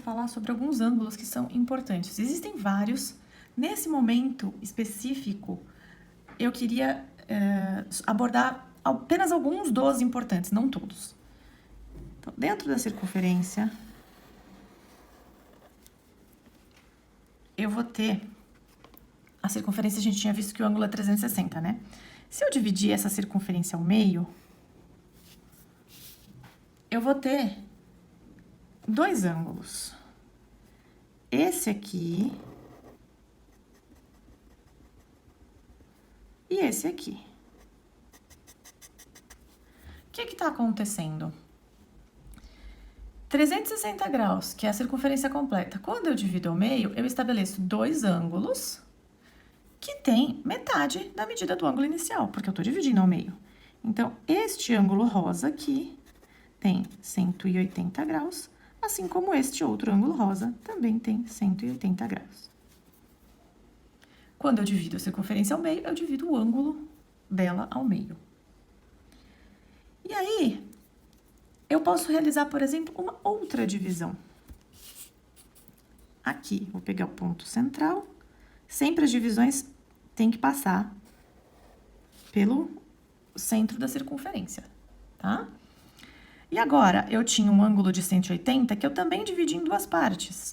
falar sobre alguns ângulos que são importantes. Existem vários. Nesse momento específico, eu queria abordar apenas alguns dos importantes, não todos. Então, dentro da circunferência, eu vou ter... A circunferência, a gente tinha visto que o ângulo é 360, né? Se eu dividir essa circunferência ao meio, eu vou ter dois ângulos. Esse aqui e esse aqui. O que está acontecendo? 360 graus, que é a circunferência completa. Quando eu divido ao meio, eu estabeleço dois ângulos que tem metade da medida do ângulo inicial, porque eu estou dividindo ao meio. Então, este ângulo rosa aqui tem 180 graus, assim como este outro ângulo rosa também tem 180 graus. Quando eu divido a circunferência ao meio, eu divido o ângulo dela ao meio. E aí, eu posso realizar, por exemplo, uma outra divisão. Aqui, vou pegar o ponto central. Sempre as divisões têm que passar pelo centro da circunferência, tá? E agora, eu tinha um ângulo de 180 que eu também dividi em duas partes.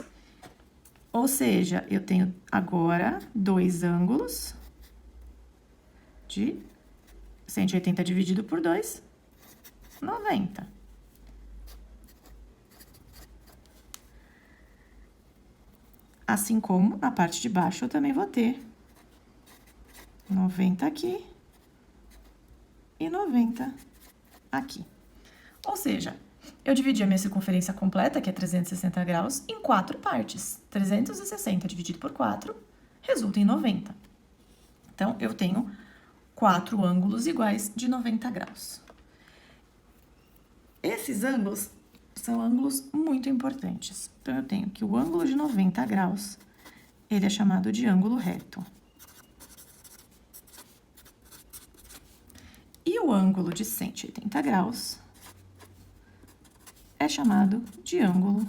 Ou seja, eu tenho agora dois ângulos de 180 dividido por 2, 90. Assim como na parte de baixo eu também vou ter 90 aqui e 90 aqui. Ou seja, eu dividi a minha circunferência completa, que é 360 graus, em 4 partes. 360 dividido por 4 resulta em 90. Então, eu tenho 4 ângulos iguais de 90 graus. Esses ângulos são ângulos muito importantes. Então, eu tenho que o ângulo de 90 graus, ele é chamado de ângulo reto. E o ângulo de 180 graus é chamado de ângulo.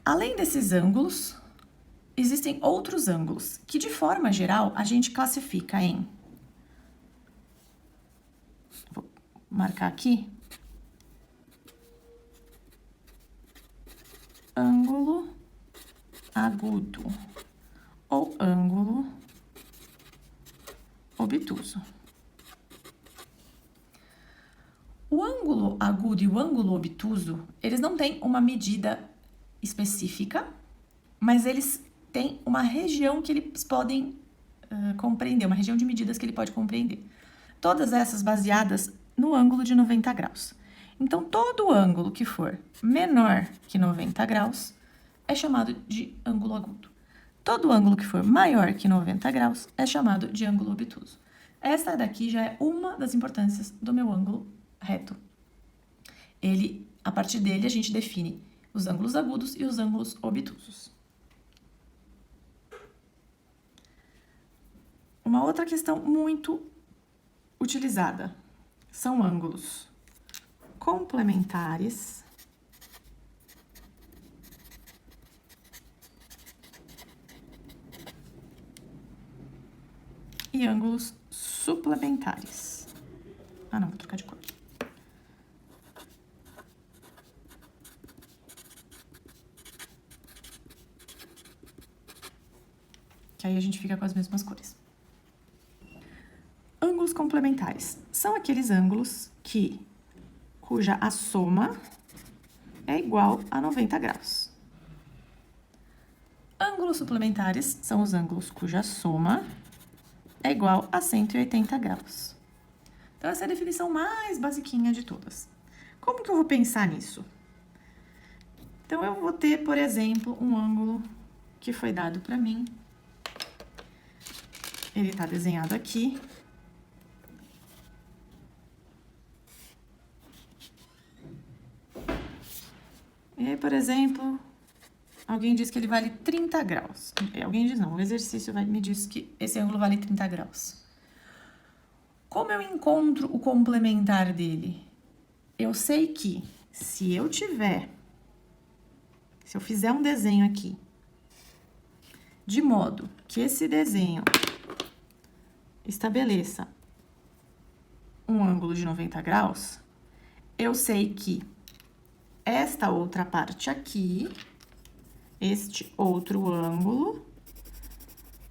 Além desses ângulos, existem outros ângulos, que de forma geral a gente classifica em... Vou marcar aqui. Ângulo agudo ou ângulo obtuso. O ângulo agudo e o ângulo obtuso, eles não têm uma medida específica, mas eles têm uma região que eles podem compreender, uma região de medidas que ele pode compreender. Todas essas baseadas no ângulo de 90 graus. Então, todo ângulo que for menor que 90 graus é chamado de ângulo agudo. Todo ângulo que for maior que 90 graus é chamado de ângulo obtuso. Essa daqui já é uma das importâncias do meu ângulo reto. A partir dele, a gente define os ângulos agudos e os ângulos obtusos. Uma outra questão muito utilizada são ângulos complementares e ângulos suplementares. Ah, não, vou trocar de cor. Que aí a gente fica com as mesmas cores. Ângulos complementares são aqueles ângulos cuja a soma é igual a 90 graus. Ângulos suplementares são os ângulos cuja soma é igual a 180 graus. Então, essa é a definição mais basiquinha de todas. Como que eu vou pensar nisso? Então, eu vou ter, por exemplo, um ângulo que foi dado para mim. Ele está desenhado aqui. E aí, por exemplo, alguém diz que ele vale 30 graus. Alguém diz não, o exercício me diz que esse ângulo vale 30 graus. Como eu encontro o complementar dele? Eu sei que se eu tiver Se eu fizer um desenho aqui, de modo que esse desenho estabeleça um ângulo de 90 graus, eu sei que esta outra parte aqui, este outro ângulo,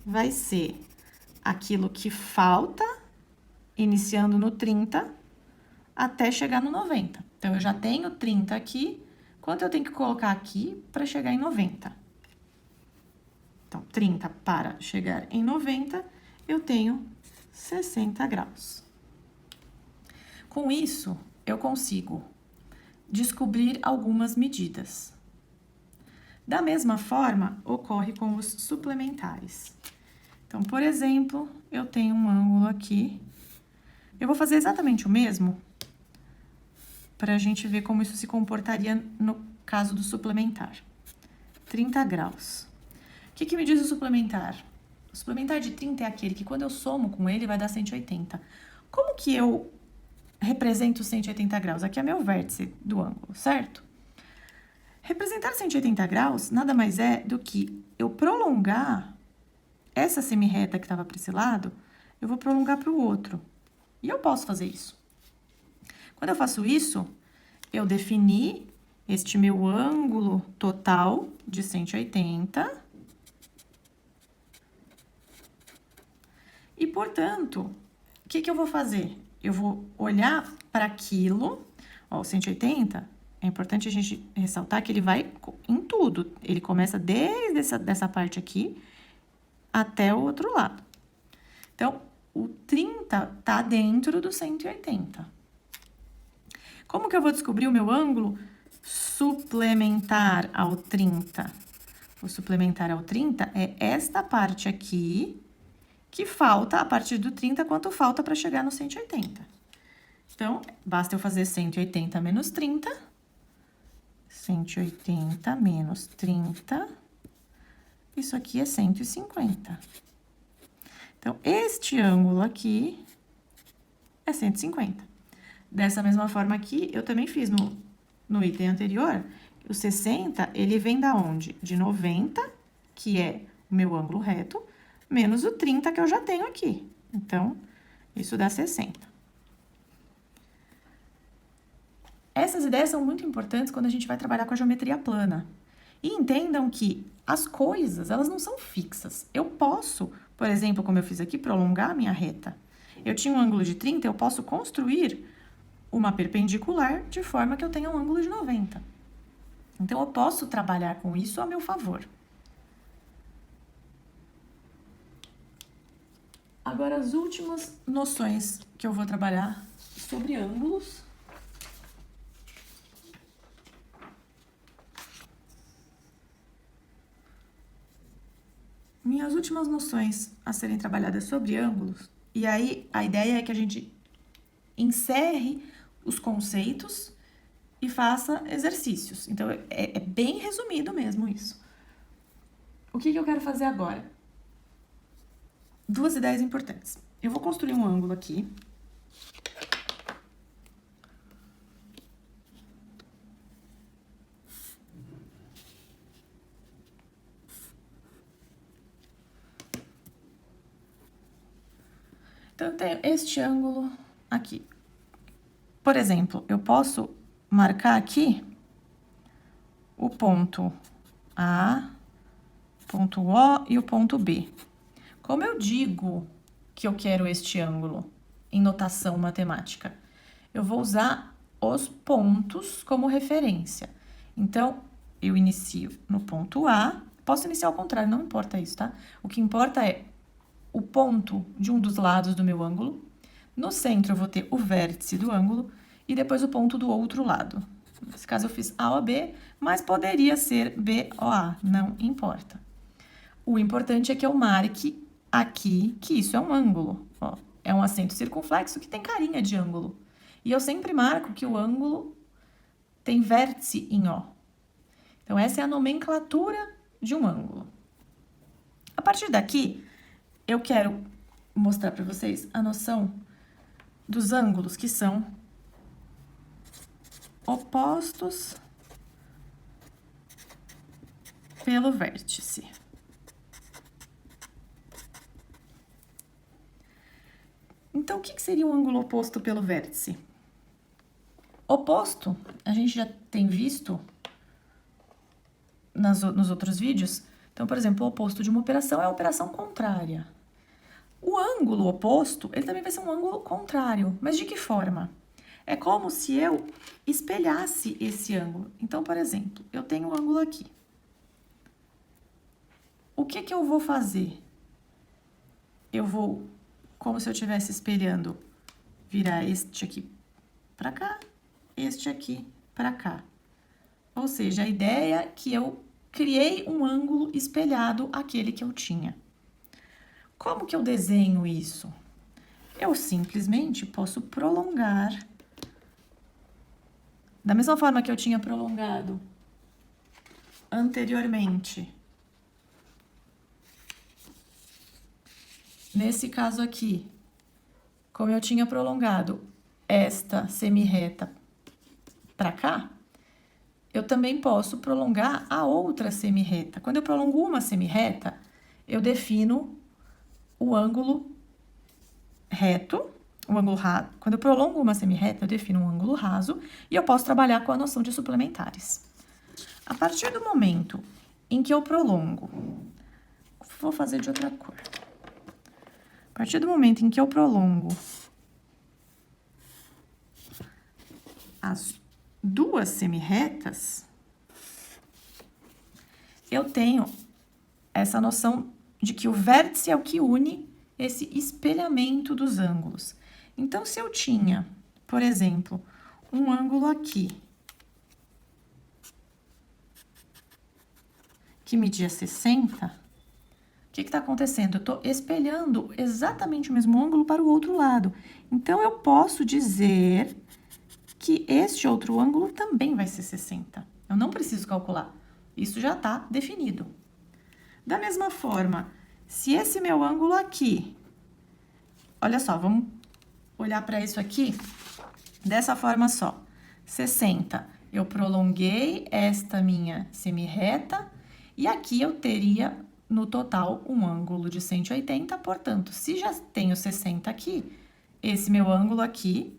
vai ser aquilo que falta, iniciando no 30, até chegar no 90. Então, eu já tenho 30 aqui, quanto eu tenho que colocar aqui para chegar em 90? Então, 30 para chegar em 90, eu tenho 60 graus. Com isso, eu consigo descobrir algumas medidas. Da mesma forma, ocorre com os suplementares. Então, por exemplo, eu tenho um ângulo aqui. Eu vou fazer exatamente o mesmo para a gente ver como isso se comportaria no caso do suplementar. 30 graus. O que me diz o suplementar? O suplementar de 30 é aquele que, quando eu somo com ele, vai dar 180. Como que eu represento 180 graus? Aqui é meu vértice do ângulo, certo? Representar 180 graus nada mais é do que eu prolongar essa semirreta que estava para esse lado, eu vou prolongar para o outro. E eu posso fazer isso. Quando eu faço isso, eu defini este meu ângulo total de 180. E, portanto, o que eu vou fazer? Eu vou olhar para aquilo, ó, o 180, é importante a gente ressaltar que ele vai em tudo. Ele começa desde dessa parte aqui até o outro lado. Então, o 30 tá dentro do 180. Como que eu vou descobrir o meu ângulo suplementar ao 30? O suplementar ao 30 é esta parte aqui, que falta a partir do 30, quanto falta para chegar no 180. Então, basta eu fazer 180 menos 30, 180 menos 30, isso aqui é 150. Então, este ângulo aqui é 150. Dessa mesma forma aqui, eu também fiz no item anterior, o 60, ele vem da onde? De 90, que é o meu ângulo reto, menos o 30 que eu já tenho aqui. Então, isso dá 60. Essas ideias são muito importantes quando a gente vai trabalhar com a geometria plana. E entendam que as coisas, elas não são fixas. Eu posso, por exemplo, como eu fiz aqui, prolongar a minha reta. Eu tinha um ângulo de 30, eu posso construir uma perpendicular de forma que eu tenha um ângulo de 90. Então, eu posso trabalhar com isso a meu favor. Agora, as últimas noções que eu vou trabalhar sobre ângulos. Minhas últimas noções a serem trabalhadas sobre ângulos, e aí a ideia é que a gente encerre os conceitos e faça exercícios. Então, é bem resumido mesmo isso. O que eu quero fazer agora? Duas ideias importantes. Eu vou construir um ângulo aqui. Então, eu tenho este ângulo aqui. Por exemplo, eu posso marcar aqui o ponto A, ponto O e o ponto B. Como eu digo que eu quero este ângulo em notação matemática? Eu vou usar os pontos como referência. Então, eu inicio no ponto A, posso iniciar ao contrário, não importa isso, tá? O que importa é o ponto de um dos lados do meu ângulo. No centro, eu vou ter o vértice do ângulo e depois o ponto do outro lado. Nesse caso, eu fiz AOB, mas poderia ser BOA, não importa. O importante é que eu marque aqui que isso é um ângulo. Ó, é um acento circunflexo que tem carinha de ângulo. E eu sempre marco que o ângulo tem vértice em O. Então, essa é a nomenclatura de um ângulo. A partir daqui, eu quero mostrar para vocês a noção dos ângulos que são opostos pelo vértice. Então, o que seria um ângulo oposto pelo vértice? Oposto, a gente já tem visto nos outros vídeos. Então, por exemplo, o oposto de uma operação é a operação contrária. O ângulo oposto, ele também vai ser um ângulo contrário. Mas de que forma? É como se eu espelhasse esse ângulo. Então, por exemplo, eu tenho um ângulo aqui. O que eu vou fazer? Eu vou, como se eu estivesse espelhando, virar este aqui para cá, este aqui para cá. Ou seja, a ideia é que eu criei um ângulo espelhado àquele que eu tinha. Como que eu desenho isso? Eu simplesmente posso prolongar, da mesma forma que eu tinha prolongado anteriormente. Nesse caso aqui, como eu tinha prolongado esta semirreta para cá, eu também posso prolongar a outra semirreta. Quando eu prolongo uma semirreta, eu defino o ângulo reto, o ângulo raso. Quando eu prolongo uma semirreta, eu defino um ângulo raso e eu posso trabalhar com a noção de suplementares. A partir do momento em que eu prolongo, vou fazer de outra cor. A partir do momento em que eu prolongo as duas semirretas, eu tenho essa noção de que o vértice é o que une esse espelhamento dos ângulos. Então, se eu tinha, por exemplo, um ângulo aqui que media 60, o que está acontecendo? Eu estou espelhando exatamente o mesmo ângulo para o outro lado. Então, eu posso dizer que este outro ângulo também vai ser 60. Eu não preciso calcular. Isso já está definido. Da mesma forma, se esse meu ângulo aqui... Olha só, vamos olhar para isso aqui dessa forma só. 60, eu prolonguei esta minha semirreta e aqui eu teria, no total, um ângulo de 180. Portanto, se já tenho 60 aqui, esse meu ângulo aqui,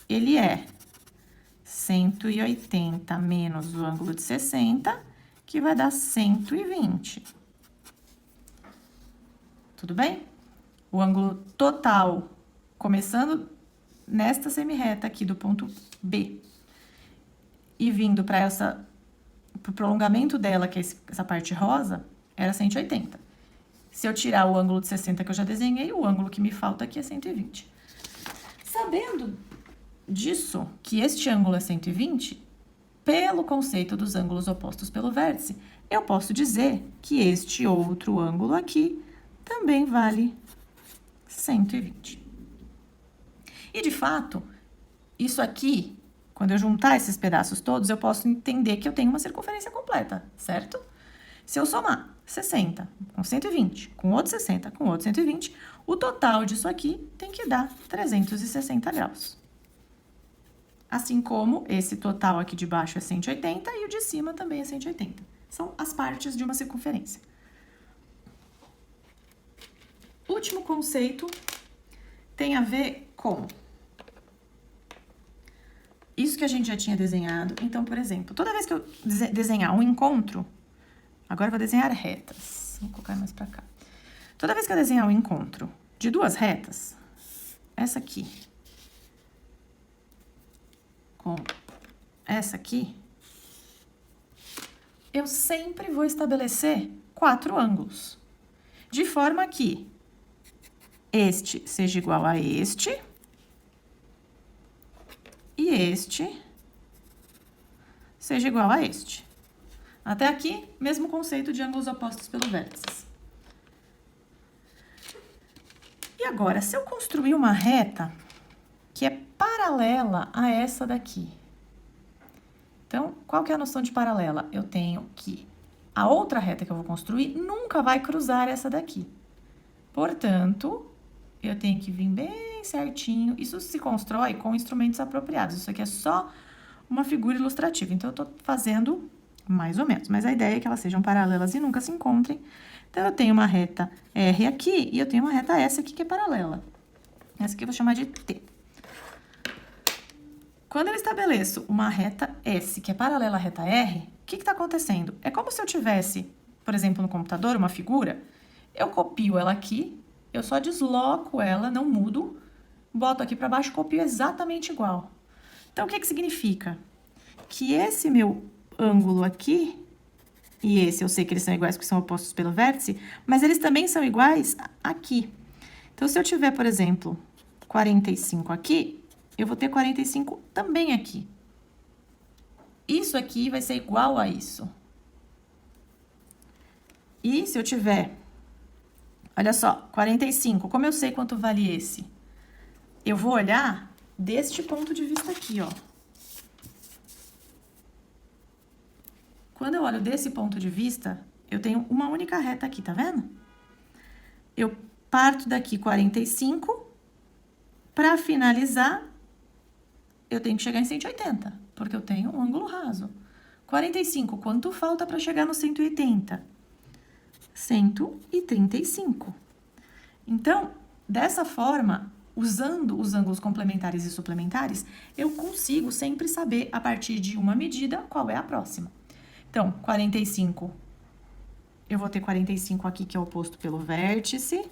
ele é 180 menos o ângulo de 60, que vai dar 120. Tudo bem? O ângulo total, começando nesta semirreta aqui do ponto B e vindo para o prolongamento dela, que é essa parte rosa, era 180. Se eu tirar o ângulo de 60 que eu já desenhei, o ângulo que me falta aqui é 120. Sabendo disso, que este ângulo é 120, pelo conceito dos ângulos opostos pelo vértice, eu posso dizer que este outro ângulo aqui também vale 120. E, de fato, isso aqui, quando eu juntar esses pedaços todos, eu posso entender que eu tenho uma circunferência completa, certo? Se eu somar 60 com 120, com outro 60, com outro 120, o total disso aqui tem que dar 360 graus. Assim como esse total aqui de baixo é 180 e o de cima também é 180. São as partes de uma circunferência. Último conceito tem a ver com isso que a gente já tinha desenhado. Então, por exemplo, toda vez que eu desenhar um encontro, agora eu vou desenhar retas. Vou colocar mais pra cá. Toda vez que eu desenhar um encontro de duas retas, essa aqui com essa aqui, eu sempre vou estabelecer 4 ângulos, de forma que este seja igual a este e este seja igual a este. Até aqui, mesmo conceito de ângulos opostos pelo vértice. E agora, se eu construir uma reta que é paralela a essa daqui. Então, qual que é a noção de paralela? Eu tenho que a outra reta que eu vou construir nunca vai cruzar essa daqui. Portanto, eu tenho que vir bem certinho. Isso se constrói com instrumentos apropriados. Isso aqui é só uma figura ilustrativa. Então, eu tô fazendo mais ou menos. Mas a ideia é que elas sejam paralelas e nunca se encontrem. Então, eu tenho uma reta R aqui e eu tenho uma reta S aqui que é paralela. Essa aqui eu vou chamar de T. Quando eu estabeleço uma reta S que é paralela à reta R, o que está acontecendo? É como se eu tivesse, por exemplo, no computador, uma figura, eu copio ela aqui, eu só desloco ela, não mudo, boto aqui para baixo e copio exatamente igual. Então, o que significa? Que esse meu ângulo aqui, e esse eu sei que eles são iguais porque são opostos pelo vértice, mas eles também são iguais aqui. Então, se eu tiver, por exemplo, 45 aqui, eu vou ter 45 também aqui. Isso aqui vai ser igual a isso. E se eu tiver, olha só, 45, como eu sei quanto vale esse? Eu vou olhar deste ponto de vista aqui, ó. Quando eu olho desse ponto de vista, eu tenho uma única reta aqui, tá vendo? Eu parto daqui 45, para finalizar, eu tenho que chegar em 180, porque eu tenho um ângulo raso. 45, quanto falta para chegar no 180? 135. Então, dessa forma, usando os ângulos complementares e suplementares, eu consigo sempre saber, a partir de uma medida, qual é a próxima. Então, 45, eu vou ter 45 aqui, que é oposto pelo vértice.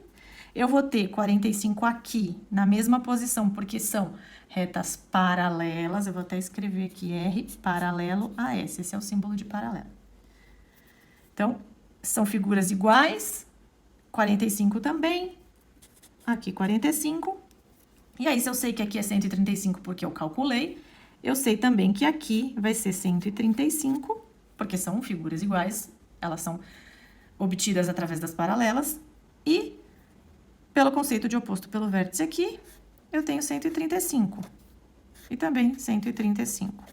Eu vou ter 45 aqui, na mesma posição, porque são retas paralelas. Eu vou até escrever aqui R paralelo a S. Esse é o símbolo de paralelo. Então, são figuras iguais. 45 também. Aqui 45. E aí, se eu sei que aqui é 135 porque eu calculei, eu sei também que aqui vai ser 135, porque são figuras iguais. Elas são obtidas através das paralelas. E pelo conceito de oposto pelo vértice aqui, eu tenho 135. E também 135.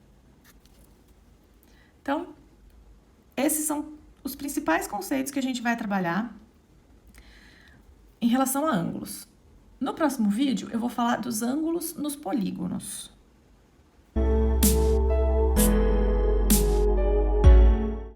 Então, esses são os principais conceitos que a gente vai trabalhar em relação a ângulos. No próximo vídeo, eu vou falar dos ângulos nos polígonos.